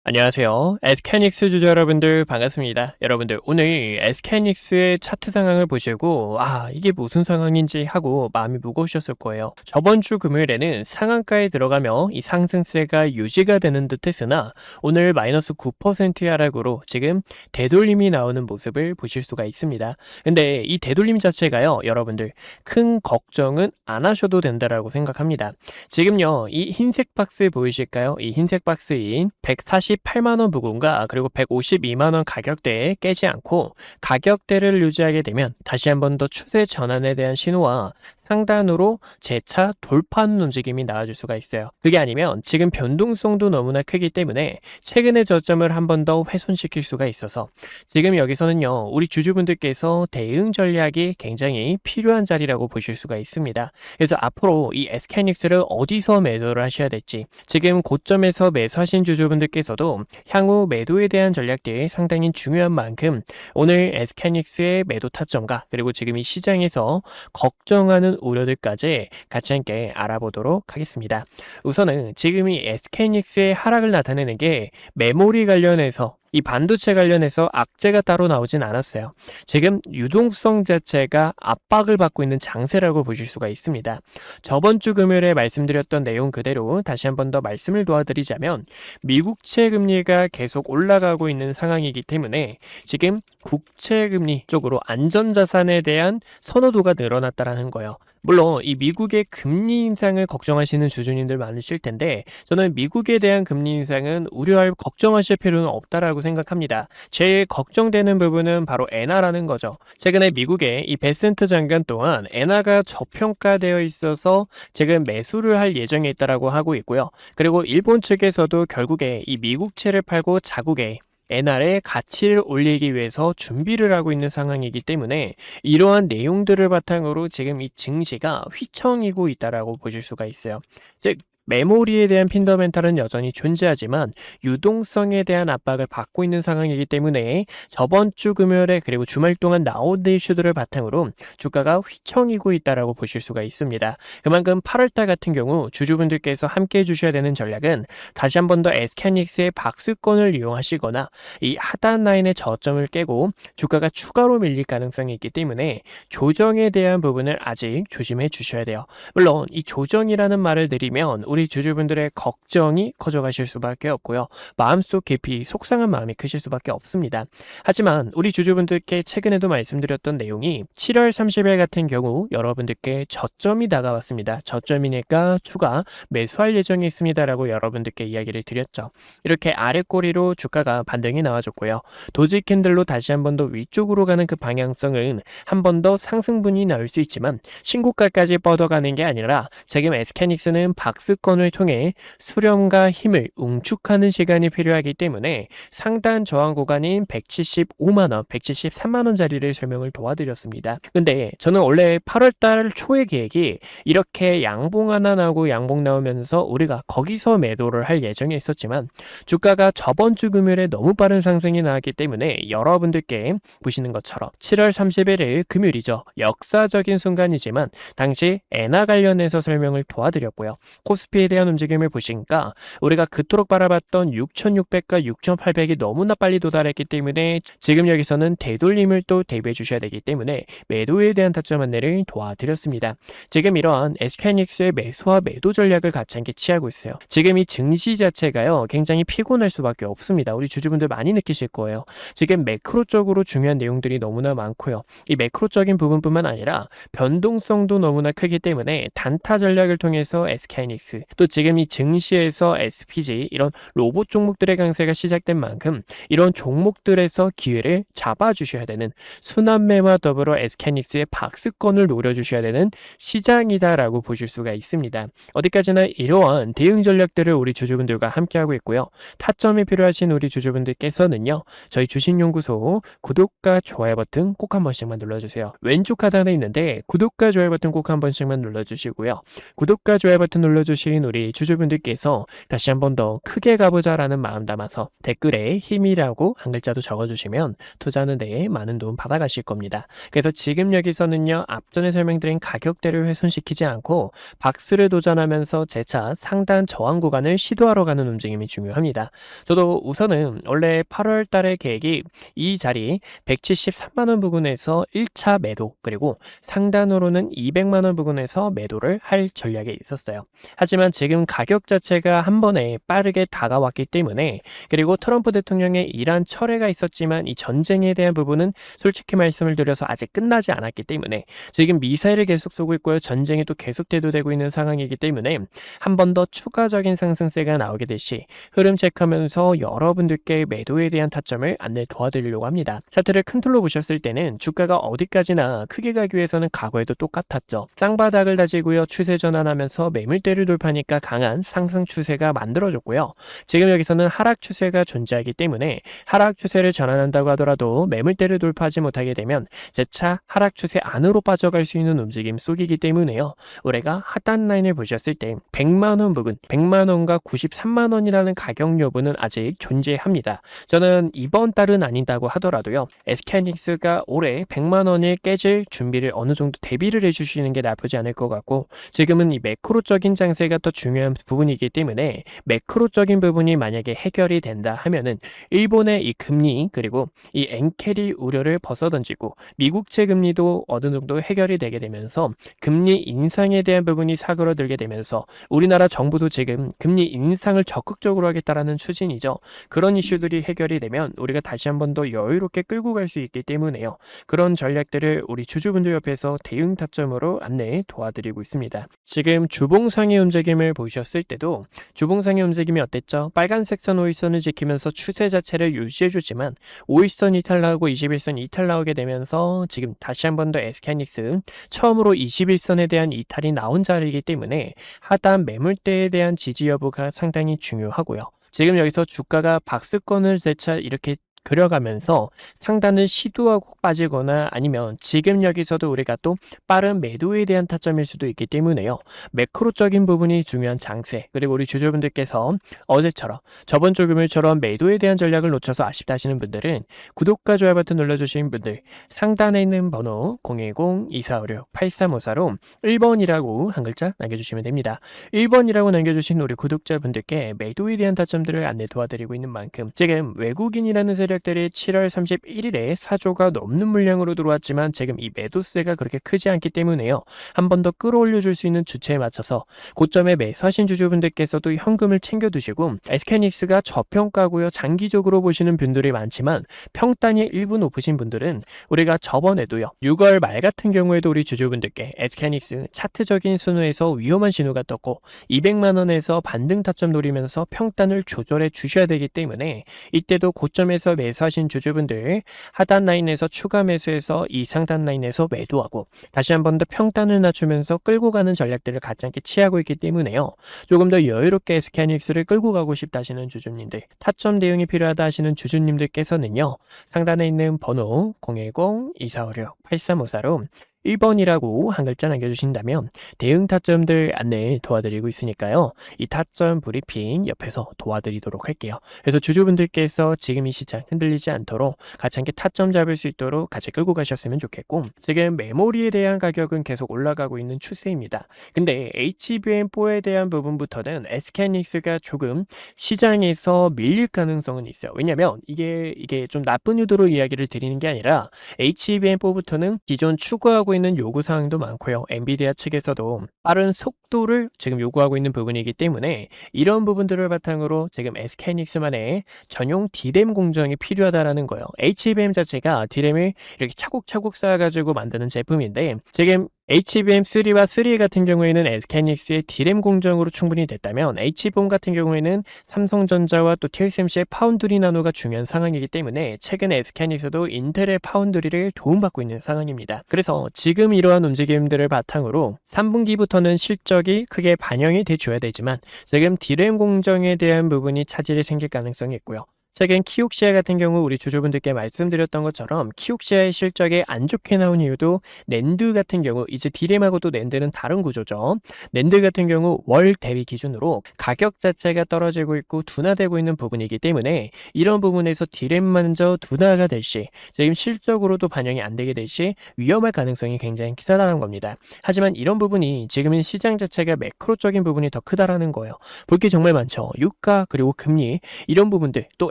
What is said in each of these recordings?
안녕하세요. SK하이닉스 주주 여러분들 반갑습니다. 여러분들 오늘 SK하이닉스의 차트 상황을 보시고 이게 무슨 상황인지 하고 마음이 무거우셨을 거예요. 저번 주 금요일에는 상한가에 들어가며 이 상승세가 유지가 되는 듯 했으나 오늘 마이너스 9%의 하락으로 지금 되돌림이 나오는 모습을 보실 수가 있습니다. 근데 이 되돌림 자체가요, 여러분들 큰 걱정은 안 하셔도 된다라고 생각합니다. 지금요, 이 흰색 박스 보이실까요? 이 흰색 박스인 148만 원 부근과 그리고 152만 원 가격대에 깨지 않고 가격대를 유지하게 되면 다시 한 번 더 추세 전환에 대한 신호와 상단으로 재차 돌파하는 움직임이 나와줄 수가 있어요. 그게 아니면 지금 변동성도 너무나 크기 때문에 최근의 저점을 한 번 더 훼손시킬 수가 있어서 지금 여기서는요, 우리 주주분들께서 대응 전략이 굉장히 필요한 자리라고 보실 수가 있습니다. 그래서 앞으로 이 SK하이닉스를 어디서 매도를 하셔야 될지, 지금 고점에서 매수하신 주주분들께서도 향후 매도에 대한 전략들이 상당히 중요한 만큼 오늘 SK하이닉스의 매도 타점과 그리고 지금 이 시장에서 걱정하는 우려들까지 같이 함께 알아보도록 하겠습니다. 우선은 지금 이 SK하이닉스의 하락을 나타내는 게 메모리 관련해서, 이 반도체 관련해서 악재가 따로 나오진 않았어요. 지금 유동성 자체가 압박을 받고 있는 장세라고 보실 수가 있습니다. 저번 주 금요일에 말씀드렸던 내용 그대로 다시 한 번 더 말씀을 도와드리자면, 미국채 금리가 계속 올라가고 있는 상황이기 때문에 지금 국채 금리 쪽으로 안전자산에 대한 선호도가 늘어났다라는 거예요. 물론 이 미국의 금리 인상을 걱정하시는 주주님들 많으실 텐데, 저는 미국에 대한 금리 인상은 우려할, 걱정하실 필요는 없다라고 생각합니다. 제일 걱정되는 부분은 바로 엔화라는 거죠. 최근에 미국의 이 베센트 장관 또한 엔화가 저평가되어 있어서 지금 매수를 할 예정에 있다라고 하고 있고요. 그리고 일본 측에서도 결국에 이 미국채를 팔고 자국의 엔화의 가치를 올리기 위해서 준비를 하고 있는 상황이기 때문에 이러한 내용들을 바탕으로 지금 이 증시가 휘청이고 있다라고 보실 수가 있어요. 즉, 메모리에 대한 핀더멘탈은 여전히 존재하지만 유동성에 대한 압박을 받고 있는 상황이기 때문에 저번 주 금요일에 그리고 주말 동안 나온 이슈들을 바탕으로 주가가 휘청이고 있다라고 보실 수가 있습니다. 그만큼 8월달 같은 경우 주주분들께서 함께 해주셔야 되는 전략은 다시 한 번 더 SK하이닉스의 박스권을 이용하시거나 이 하단 라인의 저점을 깨고 주가가 추가로 밀릴 가능성이 있기 때문에 조정에 대한 부분을 아직 조심해 주셔야 돼요. 물론 이 조정이라는 말을 드리면 우리 주주분들의 걱정이 커져가실 수밖에 없고요. 마음속 깊이 속상한 마음이 크실 수밖에 없습니다. 하지만 우리 주주분들께 최근에도 말씀드렸던 내용이 7월 30일 같은 경우 여러분들께 저점이 다가왔습니다. 저점이니까 추가 매수할 예정이 있습니다라고 여러분들께 이야기를 드렸죠. 이렇게 아랫꼬리로 주가가 반등이 나와줬고요. 도지 캔들로 다시 한 번 더 위쪽으로 가는 그 방향성은 한 번 더 상승분이 나올 수 있지만 신고가까지 뻗어가는 게 아니라 지금 SK하이닉스는 박스권을 통해 수렴과 힘을 응축하는 시간이 필요하기 때문에 상단 저항 구간인 175만원, 173만원 자리를 설명을 도와드렸습니다. 근데 저는 원래 8월달 초의 계획이 이렇게 양봉 하나 나오고 양봉 나오면서 우리가 거기서 매도를 할 예정에 있었지만 주가가 저번 주 금요일에 너무 빠른 상승이 나왔기 때문에 여러분들께 보시는 것처럼 7월 31일 금요일이죠. 역사적인 순간이지만 당시 엔화 관련해서 설명을 도와드렸고요. 코스피에 대한 움직임을 보시니까 우리가 그토록 바라봤던 6,600과 6,800이 너무나 빨리 도달했기 때문에 지금 여기서는 되돌림을 또 대비해 주셔야 되기 때문에 매도에 대한 타점 안내를 도와드렸습니다. 지금 이러한 SK하이닉스의 매수와 매도 전략을 같이 함께 취하고 있어요. 지금 이 증시 자체가요, 굉장히 피곤할 수밖에 없습니다. 우리 주주분들 많이 느끼실 거예요. 지금 매크로적으로 중요한 내용들이 너무나 많고요. 이 매크로적인 부분뿐만 아니라 변동성도 너무나 크기 때문에 단타 전략을 통해서 SK하이닉스, 또 지금 이 증시에서 SPG, 이런 로봇 종목들의 강세가 시작된 만큼 이런 종목들에서 기회를 잡아주셔야 되는, 순환매와 더불어 SK하이닉스의 박스권을 노려주셔야 되는 시장이다라고 보실 수가 있습니다. 어디까지나 이러한 대응 전략들을 우리 주주분들과 함께하고 있고요. 타점이 필요하신 우리 주주분들께서는요, 저희 주식연구소 구독과 좋아요 버튼 꼭 한 번씩만 눌러주세요. 왼쪽 하단에 있는데 구독과 좋아요 버튼 꼭 한 번씩만 눌러주시고요. 구독과 좋아요 버튼 눌러주신 중인 우리 주주분들께서 다시 한 번 더 크게 가보자라는 마음 담아서 댓글에 힘이라고 한 글자도 적어주시면 투자하는 데에 많은 도움 받아가실 겁니다. 그래서 지금 여기서는요, 앞전에 설명드린 가격대를 훼손시키지 않고 박스를 도전하면서 재차 상단 저항 구간을 시도하러 가는 움직임이 중요합니다. 저도 우선은 원래 8월 달의 계획이 이 자리 173만 원 부근에서 1차 매도, 그리고 상단으로는 200만 원 부근에서 매도를 할 전략에 있었어요. 하지만 지금 가격 자체가 한 번에 빠르게 다가왔기 때문에, 그리고 트럼프 대통령의 이란 철회가 있었지만 이 전쟁에 대한 부분은 솔직히 말씀을 드려서 아직 끝나지 않았기 때문에 지금 미사일을 계속 쏘고 있고요. 전쟁이 또 계속 대두되고 있는 상황이기 때문에 한 번 더 추가적인 상승세가 나오게 될 시 흐름 체크하면서 여러분들께 매도에 대한 타점을 안내 도와드리려고 합니다. 차트를 큰 틀로 보셨을 때는 주가가 어디까지나 크게 가기 위해서는 과거에도 똑같았죠. 쌍바닥을 다지고요. 추세 전환하면서 매물대를 돌파하니까 강한 상승 추세가 만들어졌고요. 지금 여기서는 하락 추세가 존재하기 때문에 하락 추세를 전환한다고 하더라도 매물대를 돌파하지 못하게 되면 재차 하락 추세 안으로 빠져갈 수 있는 움직임 속이기 때문에요. 올해가 하단 라인을 보셨을 때 100만 원 부근, 100만 원과 93만 원이라는 가격 여부는 아직 존재합니다. 저는 이번 달은 아닌다고 하더라도요, SK하이닉스가 올해 100만 원을 깨질 준비를 어느 정도 대비를 해주시는 게 나쁘지 않을 것 같고, 지금은 이 매크로적인 장세가 더 중요한 부분이기 때문에 매크로적인 부분이 만약에 해결이 된다 하면은 일본의 이 금리, 그리고 이 엔캐리 우려를 벗어던지고 미국채 금리도 어느 정도 해결이 되게 되면서 금리 인상에 대한 부분이 사그러들게 되면서 우리나라 정부도 지금 금리 인상을 적극적으로 하겠다라는 추진이죠. 그런 이슈들이 해결이 되면 우리가 다시 한 번 더 여유롭게 끌고 갈 수 있기 때문에요. 그런 전략들을 우리 주주분들 옆에서 대응 타점으로 안내 도와드리고 있습니다. 지금 주봉상의 움직임을 보셨을 때도 주봉상의 움직임이 어땠죠? 빨간색 선 5일선을 지키면서 추세 자체를 유지해주지만 5일선 이탈 나오고 21선 이탈 나오게 되면서 지금 다시 한 번 더 SK하이닉스 처음으로 21선에 대한 이탈이 나온 자리이기 때문에 하단 매물대에 대한 지지 여부가 상당히 중요하고요. 지금 여기서 주가가 박스권을 재차 이렇게 그려가면서 상단을 시도하고 빠지거나 아니면 지금 여기서도 우리가 또 빠른 매도에 대한 타점일 수도 있기 때문에요. 매크로적인 부분이 중요한 장세, 그리고 우리 주주분들께서 어제처럼 저번 주 금요일처럼 매도에 대한 전략을 놓쳐서 아쉽다 하시는 분들은 구독과 좋아요 버튼 눌러주신 분들 상단에 있는 번호 010-2456-8354로 1번이라고 한 글자 남겨주시면 됩니다. 1번이라고 남겨주신 우리 구독자분들께 매도에 대한 타점들을 안내 도와드리고 있는 만큼 지금 외국인이라는 세력 들이 7월 31일에 4조가 넘는 물량으로 들어왔지만 지금 이 매도세가 그렇게 크지 않기 때문에요. 한 번 더 끌어올려 줄 수 있는 주체에 맞춰서 고점에 매수하신 주주분들께서도 현금을 챙겨두시고, SK하이닉스가 저평가고요. 장기적으로 보시는 분들이 많지만 평단이 일부 높으신 분들은 우리가 저번에도요, 6월 말 같은 경우에도 우리 주주분들께 SK하이닉스 차트적인 순위에서 위험한 신호가 떴고 200만 원에서 반등 타점 노리면서 평단을 조절해 주셔야 되기 때문에 이때도 고점에서 매수하신 주주분들 하단 라인에서 추가 매수해서 이 상단 라인에서 매도하고 다시 한 번 더 평단을 낮추면서 끌고 가는 전략들을 가지않게 취하고 있기 때문에요. 조금 더 여유롭게 SK하이닉스를 끌고 가고 싶다 하시는 주주님들, 타점 대응이 필요하다 하시는 주주님들께서는요, 상단에 있는 번호 010-2456-8354로 1번이라고 한 글자 남겨주신다면 대응 타점들 안내 도와드리고 있으니까요. 이 타점 브리핑 옆에서 도와드리도록 할게요. 그래서 주주분들께서 지금 이 시장 흔들리지 않도록 같이 함께 타점 잡을 수 있도록 같이 끌고 가셨으면 좋겠고, 지금 메모리에 대한 가격은 계속 올라가고 있는 추세입니다. 근데 HBM4에 대한 부분부터는 SK하이닉스가 조금 시장에서 밀릴 가능성은 있어요. 왜냐면 이게 좀 나쁜 의도로 이야기를 드리는 게 아니라 HBM4부터는 기존 추구하고 있는 요구사항도 많고요. 엔비디아 측에서도 빠른 속도를 지금 요구하고 있는 부분이기 때문에 이런 부분들을 바탕으로 지금 SK하이닉스만의 전용 D램 공정이 필요하다라는 거예요. HBM 자체가 D램을 이렇게 차곡차곡 쌓아가지고 만드는 제품인데, 지금 HBM3와 3 같은 경우에는 SK하이닉스의 D램 공정으로 충분히 됐다면 H본 같은 경우에는 삼성전자와 또 TSMC의 파운드리 나노가 중요한 상황이기 때문에 최근에 SK하이닉스도 인텔의 파운드리를 도움받고 있는 상황입니다. 그래서 지금 이러한 움직임들을 바탕으로 3분기부터는 실적이 크게 반영이 돼줘야 되지만 지금 D램 공정에 대한 부분이 차질이 생길 가능성이 있고요. 최근 키옥시아 같은 경우 우리 주주분들께 말씀드렸던 것처럼 키옥시아의 실적이 안 좋게 나온 이유도 낸드 같은 경우 이제 디램하고도 낸드는 다른 구조죠. 낸드 같은 경우 월 대비 기준으로 가격 자체가 떨어지고 있고 둔화되고 있는 부분이기 때문에 이런 부분에서 디램만저 둔화가 될 시, 지금 실적으로도 반영이 안 되게 될 시 위험할 가능성이 굉장히 크다라는 겁니다. 하지만 이런 부분이 지금은 시장 자체가 매크로적인 부분이 더 크다라는 거예요. 볼 게 정말 많죠. 유가 그리고 금리 이런 부분들, 또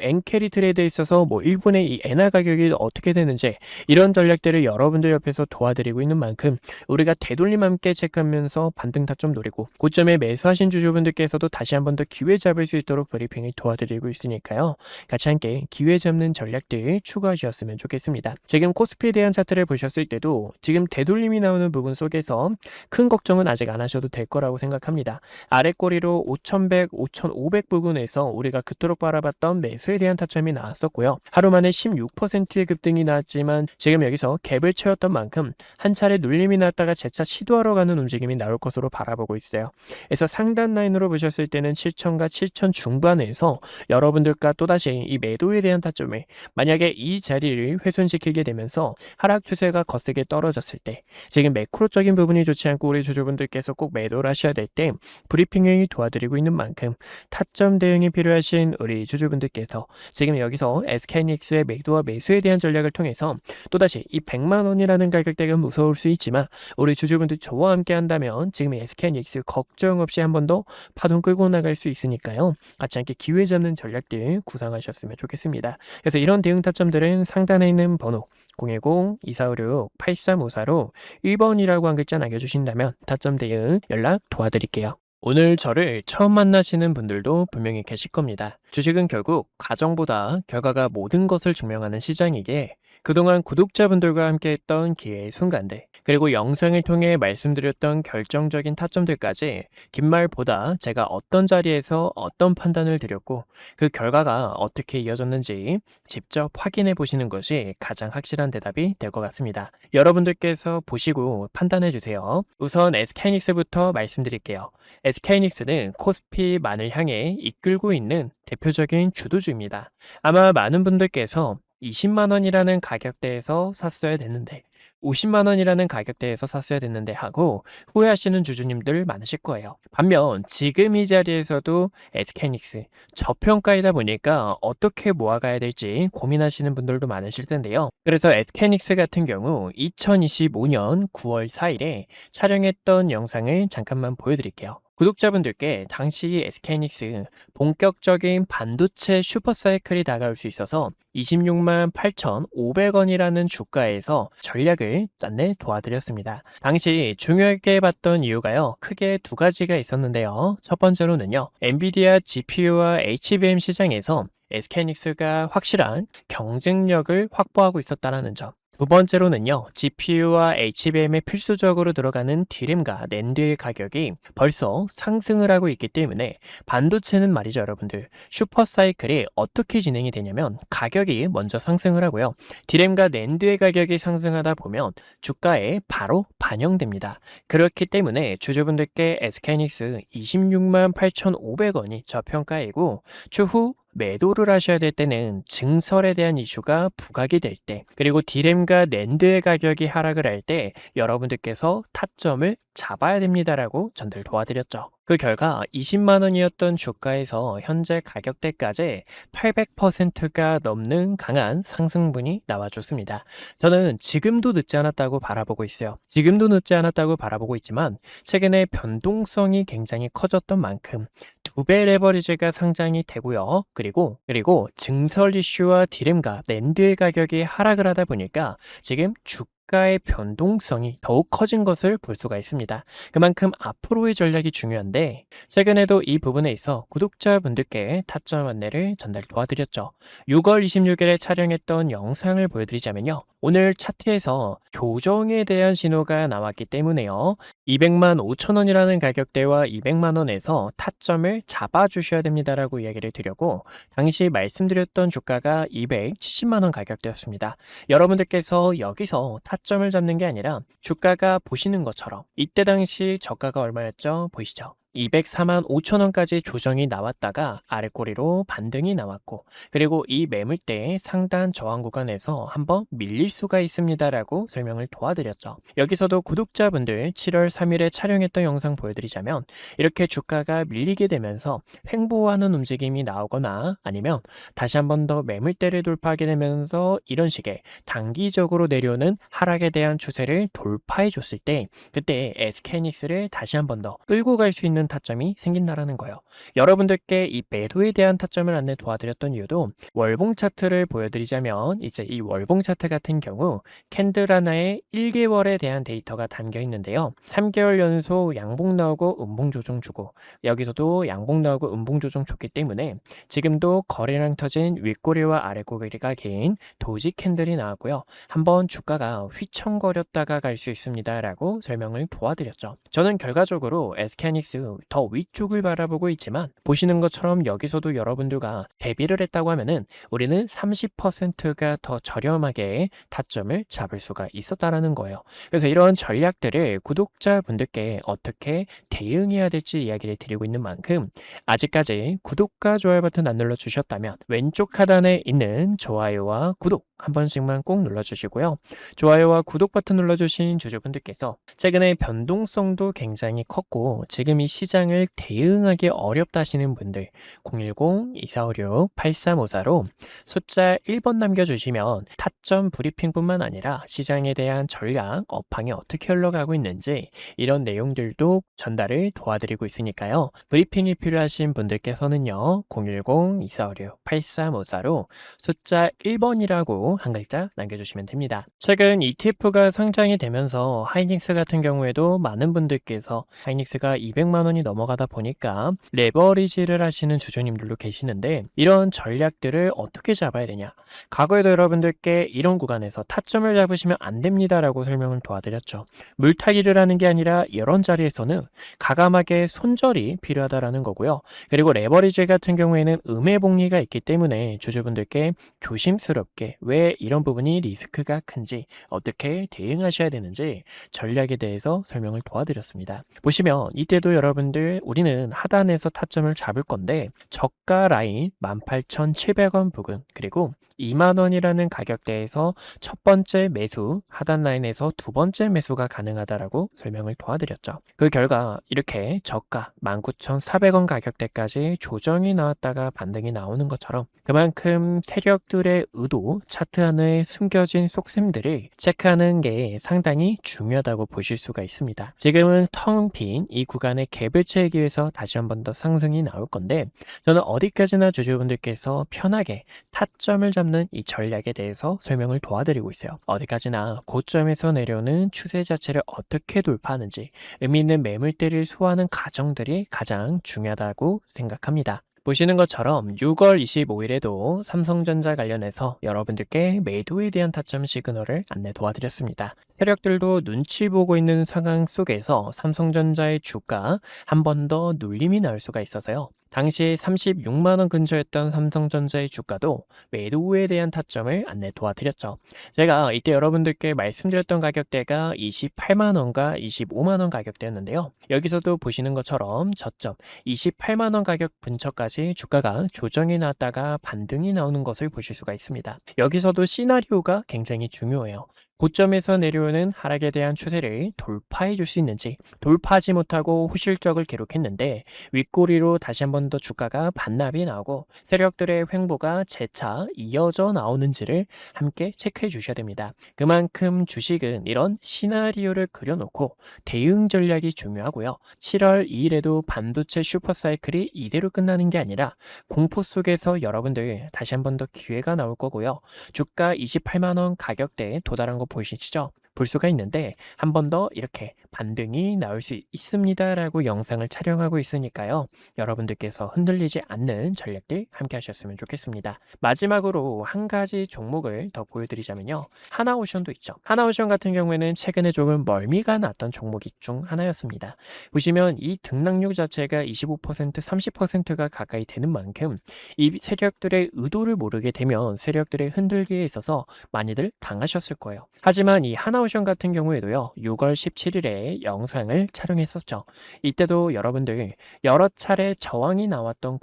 엔캐리 트레이드에 있어서 뭐 일본의 이 엔화 가격이 어떻게 되는지 이런 전략들을 여러분들 옆에서 도와드리고 있는 만큼 우리가 되돌림 함께 체크하면서 반등 타점 노리고 고점에 매수하신 주주분들께서도 다시 한 번 더 기회 잡을 수 있도록 브리핑을 도와드리고 있으니까요. 같이 함께 기회 잡는 전략들 추가하셨으면 좋겠습니다. 지금 코스피에 대한 차트를 보셨을 때도 지금 되돌림이 나오는 부분 속에서 큰 걱정은 아직 안 하셔도 될 거라고 생각합니다. 아래 꼬리로 5100, 5500 부근에서 우리가 그토록 바라봤던 매수에 대한 타점이 나왔었고요. 하루 만에 16%의 급등이 나왔지만 지금 여기서 갭을 채웠던 만큼 한 차례 눌림이 났다가 재차 시도하러 가는 움직임이 나올 것으로 바라보고 있어요. 그래서 상단 라인으로 보셨을 때는 7천과 7천 중반에서 여러분들과 또다시 이 매도에 대한 타점을 만약에 이 자리를 훼손시키게 되면서 하락 추세가 거세게 떨어졌을 때 지금 매크로적인 부분이 좋지 않고 우리 주주분들께서 꼭 매도를 하셔야 될 때 브리핑을 도와드리고 있는 만큼 타점 대응이 필요하신 우리 주주분들께서 지금 여기서 SK하이닉스의 매도와 매수에 대한 전략을 통해서 또다시 이 100만 원이라는 가격대가 무서울 수 있지만 우리 주주분들 저와 함께 한다면 지금 SK하이닉스 걱정 없이 한 번 더 파동 끌고 나갈 수 있으니까요. 같이 함께 기회 잡는 전략들 구상하셨으면 좋겠습니다. 그래서 이런 대응 타점들은 상단에 있는 번호 010-2456-8354로 1번이라고 한 글자 남겨주신다면 타점 대응 연락 도와드릴게요. 오늘 저를 처음 만나시는 분들도 분명히 계실 겁니다. 주식은 결국 과정보다 결과가 모든 것을 증명하는 시장이기에 그동안 구독자분들과 함께했던 기회의 순간들, 그리고 영상을 통해 말씀드렸던 결정적인 타점들까지 긴 말보다 제가 어떤 자리에서 어떤 판단을 드렸고 그 결과가 어떻게 이어졌는지 직접 확인해 보시는 것이 가장 확실한 대답이 될 것 같습니다. 여러분들께서 보시고 판단해 주세요. 우선 SK하이닉스부터 말씀드릴게요. SK하이닉스는 코스피만을 향해 이끌고 있는 대표적인 주도주입니다. 아마 많은 분들께서 20만 원이라는 가격대에서 샀어야 됐는데 50만 원이라는 가격대에서 샀어야 됐는데 하고 후회하시는 주주님들 많으실 거예요. 반면 지금 이 자리에서도 SK하이닉스 저평가이다 보니까 어떻게 모아가야 될지 고민하시는 분들도 많으실 텐데요. 그래서 SK하이닉스 같은 경우 2025년 9월 4일에 촬영했던 영상을 잠깐만 보여드릴게요. 구독자분들께 당시 SK하이닉스 본격적인 반도체 슈퍼사이클이 다가올 수 있어서 26만 8,500원이라는 주가에서 전략을 안내 도와드렸습니다. 당시 중요하게 봤던 이유가요. 크게 두 가지가 있었는데요. 첫 번째로는요. 엔비디아 GPU와 HBM 시장에서 SK하이닉스가 확실한 경쟁력을 확보하고 있었다는 점. 두 번째로는요, GPU와 HBM에 필수적으로 들어가는 디램과 낸드의 가격이 벌써 상승을 하고 있기 때문에 반도체는 말이죠, 여러분들. 슈퍼사이클이 어떻게 진행이 되냐면 가격이 먼저 상승을 하고요. 디램과 낸드의 가격이 상승하다 보면 주가에 바로 반영됩니다. 그렇기 때문에 주주분들께 SK하이닉스 26만 8,500원이 저평가이고 추후 매도를 하셔야 될 때는 증설에 대한 이슈가 부각이 될 때, 그리고 디램과 낸드의 가격이 하락을 할 때 여러분들께서 타점을 잡아야 됩니다라고 전달 도와드렸죠. 그 결과 20만 원이었던 주가에서 현재 가격대까지 800%가 넘는 강한 상승분이 나와줬습니다. 저는 지금도 늦지 않았다고 바라보고 있어요. 지금도 늦지 않았다고 바라보고 있지만 최근에 변동성이 굉장히 커졌던 만큼 2배 레버리지가 상장이 되고요. 그리고 증설 이슈와 디램과 낸드의 가격이 하락을 하다 보니까 지금 주가의 변동성이 더욱 커진 것을 볼 수가 있습니다. 그만큼 앞으로의 전략이 중요한데 최근에도 이 부분에 있어 구독자분들께 타점 안내를 전달 도와드렸죠. 6월 26일에 촬영했던 영상을 보여드리자면요. 오늘 차트에서 조정에 대한 신호가 나왔기 때문에요. 200만 5천 원이라는 가격대와 200만 원에서 타점을 잡아주셔야 됩니다라고 이야기를 드렸고 당시 말씀드렸던 주가가 270만 원 가격대였습니다. 여러분들께서 여기서 타점을 잡는 게 아니라 주가가 보시는 것처럼 이때 당시 저가가 얼마였죠? 보이시죠? 204만 5천 원까지 조정이 나왔다가 아래 꼬리로 반등이 나왔고, 그리고 이 매물대의 상단 저항 구간에서 한번 밀릴 수가 있습니다라고 설명을 도와드렸죠. 여기서도 구독자분들 7월 3일에 촬영했던 영상 보여드리자면 이렇게 주가가 밀리게 되면서 횡보하는 움직임이 나오거나 아니면 다시 한번 더 매물대를 돌파하게 되면서 이런 식의 단기적으로 내려오는 하락에 대한 추세를 돌파해 줬을 때 그때 SK하이닉스를 다시 한번 더 끌고 갈 수 있는 타점이 생긴다라는 거예요. 여러분들께 이 매도에 대한 타점을 안내 도와드렸던 이유도 월봉 차트를 보여드리자면 이제 이 월봉 차트 같은 경우 캔들 하나에 1개월에 대한 데이터가 담겨 있는데요. 3개월 연속 양봉 나오고 음봉 조정 주고 여기서도 양봉 나오고 음봉 조정 줬기 때문에 지금도 거래량 터진 윗꼬리와 아랫꼬리가 긴 도지 캔들이 나왔고요. 한번 주가가 휘청거렸다가 갈 수 있습니다 라고 설명을 도와드렸죠. 저는 결과적으로 SK하이닉스 더 위쪽을 바라보고 있지만 보시는 것처럼 여기서도 여러분들과 대비를 했다고 하면은 우리는 30%가 더 저렴하게 타점을 잡을 수가 있었다라는 거예요. 그래서 이런 전략들을 구독자분들께 어떻게 대응해야 될지 이야기를 드리고 있는 만큼 아직까지 구독과 좋아요 버튼 안 눌러주셨다면 왼쪽 하단에 있는 좋아요와 구독 한 번씩만 꼭 눌러주시고요. 좋아요와 구독 버튼 눌러주신 주주분들께서 최근에 변동성도 굉장히 컸고 지금 이 시장을 대응하기 어렵다 하시는 분들 010-2456-8354로 숫자 1번 남겨주시면 타점 브리핑뿐만 아니라 시장에 대한 전략, 업황이 어떻게 흘러가고 있는지 이런 내용들도 전달을 도와드리고 있으니까요. 브리핑이 필요하신 분들께서는요. 010-2456-8354로 숫자 1번이라고 한 글자 남겨주시면 됩니다. 최근 ETF가 상장이 되면서 하이닉스 같은 경우에도 많은 분들께서 하이닉스가 200만 원이 넘어가다 보니까 레버리지를 하시는 주주님들도 계시는데 이런 전략들을 어떻게 잡아야 되냐. 과거에도 여러분들께 이런 구간에서 타점을 잡으시면 안 됩니다라고 설명을 도와드렸죠. 물타기를 하는 게 아니라 이런 자리에서는 가감하게 손절이 필요하다라는 거고요. 그리고 레버리지 같은 경우에는 음해복리가 있기 때문에 주주분들께 조심스럽게 왜 이런 부분이 리스크가 큰지 어떻게 대응하셔야 되는지 전략에 대해서 설명을 도와드렸습니다. 보시면 이때도 여러분들 우리는 하단에서 타점을 잡을 건데 저가 라인 18,700원 부근 그리고 2만원이라는 가격대에서 첫 번째 매수, 하단 라인에서 두 번째 매수가 가능하다라고 설명을 도와드렸죠. 그 결과 이렇게 저가 19,400원 가격대까지 조정이 나왔다가 반등이 나오는 것처럼 그만큼 세력들의 의도, 차트 안에 숨겨진 속셈들을 체크하는 게 상당히 중요하다고 보실 수가 있습니다. 지금은 텅 빈 이 구간의 갭을 채우기 위해서 다시 한 번 더 상승이 나올 건데 저는 어디까지나 주주분들께서 편하게 타점을 잡는 이 전략에 대해서 설명을 도와드리고 있어요. 어디까지나 고점에서 내려오는 추세 자체를 어떻게 돌파하는지 의미 있는 매물대를 소화하는 과정들이 가장 중요하다고 생각합니다. 보시는 것처럼 6월 25일에도 삼성전자 관련해서 여러분들께 매도에 대한 타점 시그널을 안내 도와드렸습니다. 세력들도 눈치 보고 있는 상황 속에서 삼성전자의 주가 한 번 더 눌림이 나올 수가 있어서요. 당시 36만원 근처였던 삼성전자의 주가도 매도에 대한 타점을 안내 도와드렸죠. 제가 이때 여러분들께 말씀드렸던 가격대가 28만원과 25만원 가격대였는데요. 여기서도 보시는 것처럼 저점 28만원 가격 근처까지 주가가 조정이 나왔다가 반등이 나오는 것을 보실 수가 있습니다. 여기서도 시나리오가 굉장히 중요해요. 고점에서 내려오는 하락에 대한 추세를 돌파해 줄 수 있는지 돌파하지 못하고 후실적을 기록했는데 윗꼬리로 다시 한 번 더 주가가 반납이 나오고 세력들의 횡보가 재차 이어져 나오는지를 함께 체크해 주셔야 됩니다. 그만큼 주식은 이런 시나리오를 그려놓고 대응 전략이 중요하고요. 7월 2일에도 반도체 슈퍼사이클이 이대로 끝나는 게 아니라 공포 속에서 여러분들 다시 한 번 더 기회가 나올 거고요. 주가 28만원 가격대에 도달한 거 보이시죠? 볼 수가 있는데 한 번 더 이렇게 반등이 나올 수 있습니다라고 영상을 촬영하고 있으니까요. 여러분들께서 흔들리지 않는 전략들 함께 하셨으면 좋겠습니다. 마지막으로 한 가지 종목을 더 보여드리자면요. 하나오션도 있죠. 하나오션 같은 경우에는 최근에 조금 멀미가 났던 종목이 중 하나였습니다. 보시면 이 등락률 자체가 25%, 30%가 가까이 되는 만큼 이 세력들의 의도를 모르게 되면 세력들의 흔들기에 있어서 많이들 당하셨을 거예요. 하지만 이 하나오션 같은 경우에도요. 6월 17일에 때 영상을 촬영했었죠. 이때도 여러분들 여러 차례 저항이 나왔던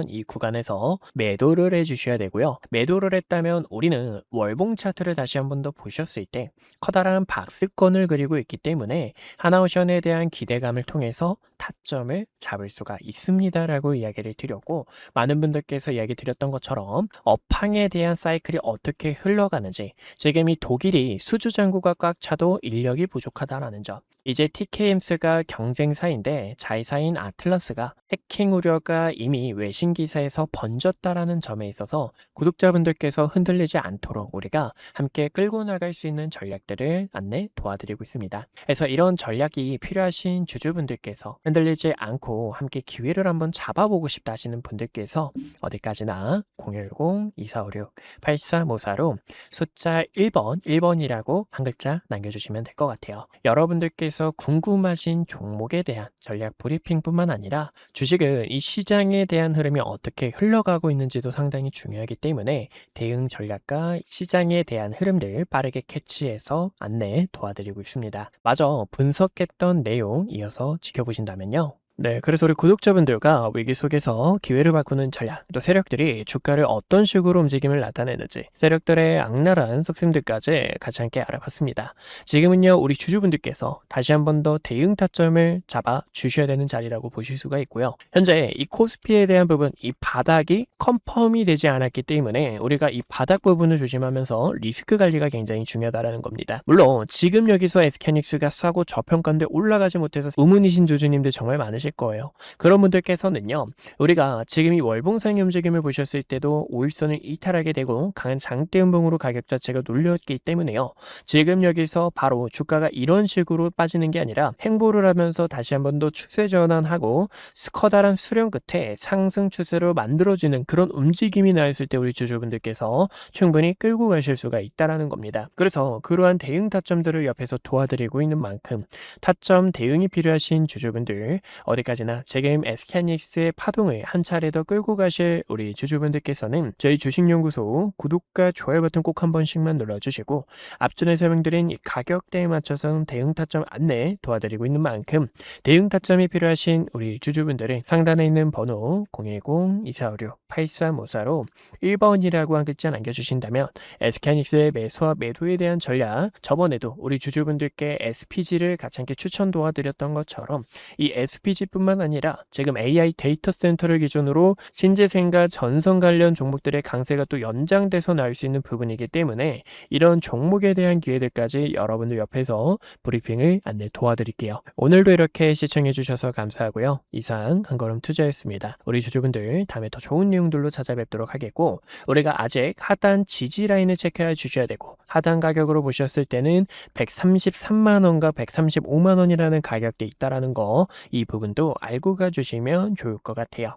이 구간에서 매도를 해주셔야 되고요. 매도를 했다면 우리는 월봉 차트를 다시 한 번 더 보셨을 때 커다란 박스권을 그리고 있기 때문에 하나오션에 대한 기대감을 통해서 타점을 잡을 수가 있습니다라고 이야기를 드렸고, 많은 분들께서 이야기 드렸던 것처럼 업황에 대한 사이클이 어떻게 흘러가는지, 지금 이 독일이 수주 잔고가 꽉 차도 인력이 부족하다라는 점, 이제 TKMS가 경쟁사인데 자회사인 아틀라스가 해킹 우려가 이미 외신 기사에서 번졌다라는 점에 있어서 구독자분들께서 흔들리지 않도록 우리가 함께 끌고 나갈 수 있는 전략들을 안내 도와드리고 있습니다. 그래서 이런 전략이 필요하신 주주분들께서 흔들리지 않고 함께 기회를 한번 잡아보고 싶다 하시는 분들께서 어디까지나 010-2456-8354로 숫자 1번이라고 한 글자 남겨주시면 될 것 같아요. 여러분들께서 궁금하신 종목에 대한 전략 브리핑뿐만 아니라 주식은 이 시장에 대한 흐름이 어떻게 흘러가고 있는지도 상당히 중요하기 때문에 대응 전략과 시장에 대한 흐름들 빠르게 캐치해서 안내 도와드리고 있습니다. 마저 분석했던 내용 이어서 지켜보신다면요. 네, 그래서 우리 구독자분들과 위기 속에서 기회를 바꾸는 전략, 또 세력들이 주가를 어떤 식으로 움직임을 나타내는지, 세력들의 악랄한 속셈들까지 같이 함께 알아봤습니다. 지금은요, 우리 주주분들께서 다시 한 번 더 대응 타점을 잡아 주셔야 되는 자리라고 보실 수가 있고요. 현재 이 코스피에 대한 부분, 이 바닥이 컨펌이 되지 않았기 때문에 우리가 이 바닥 부분을 조심하면서 리스크 관리가 굉장히 중요하다는 겁니다. 물론 지금 여기서 SK하이닉스가 싸고 저평가인데 올라가지 못해서 의문이신 주주님들 정말 많으실 거예요. 그런 분들께서는요, 우리가 지금 이 월봉상의 움직임을 보셨을 때도 5일선을 이탈하게 되고 강한 장대 음봉으로 가격 자체가 눌렸기 때문에요. 지금 여기서 바로 주가가 이런 식으로 빠지는 게 아니라 횡보를 하면서 다시 한 번 더 추세 전환하고 커다란 수렴 끝에 상승 추세로 만들어지는 그런 움직임이 나왔을 때 우리 주주분들께서 충분히 끌고 가실 수가 있다라는 겁니다. 그래서 그러한 대응 타점들을 옆에서 도와드리고 있는 만큼 타점 대응이 필요하신 주주분들, 어디까지나 지금 SK하이닉스의 파동을 한 차례 더 끌고 가실 우리 주주분들께서는 저희 주식연구소 구독과 좋아요 버튼 꼭 한 번씩만 눌러주시고, 앞전에 설명드린 이 가격대에 맞춰서 대응 타점 안내 도와드리고 있는 만큼 대응 타점이 필요하신 우리 주주분들은 상단에 있는 번호 010-2456-8354로 1번이라고 한 글자 남겨주신다면 SK하이닉스의 매수와 매도에 대한 전략, 저번에도 우리 주주분들께 SPG를 같이 함께 추천 도와드렸던 것처럼 이 SPG뿐만 아니라 지금 AI 데이터 센터를 기준으로 신재생과 전선 관련 종목들의 강세가 또 연장돼서 나올 수 있는 부분이기 때문에 이런 종목에 대한 기회들까지 여러분들 옆에서 브리핑을 안내 도와드릴게요. 오늘도 이렇게 시청해 주셔서 감사하고요. 이상 한걸음 투자였습니다. 우리 주주분들 다음에 더 좋은 내용들로 찾아뵙도록 하겠고, 우리가 아직 하단 지지 라인을 체크해 주셔야 되고, 하단 가격으로 보셨을 때는 133만원과 135만원이라는 가격대 있다라는 거, 이 부분도 알고 가주시면 좋을 것 같아요.